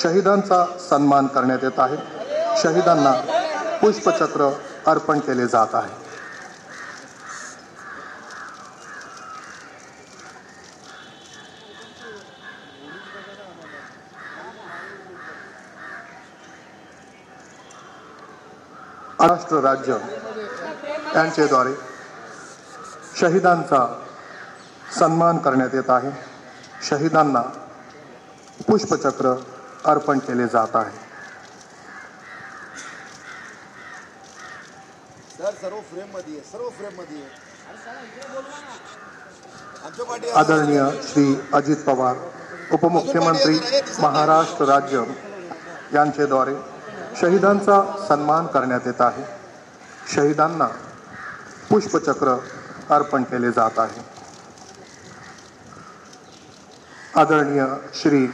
शहीदांचा सन्मान करण्यात येत आहे। शहीदांना पुष्पचक्र अर्पण केले जात आहे। महाराष्ट्र राज्य यांच्याद्वारे शहीदांचा सन्मान करण्यात येत आहे। शहीदांना पुष्पचक्र अर्पण केले जात आहे। सर्व फ्रेम मध्ये आदरणीय श्री अजित पवार उपमुख्यमंत्री महाराष्ट्र राज्य यांच्याद्वारे शहीदांचा सन्मान करण्यात येत आहे। शहीदांना पुष्पचक्र अर्पण केले जात आहे। आदरणीय श्री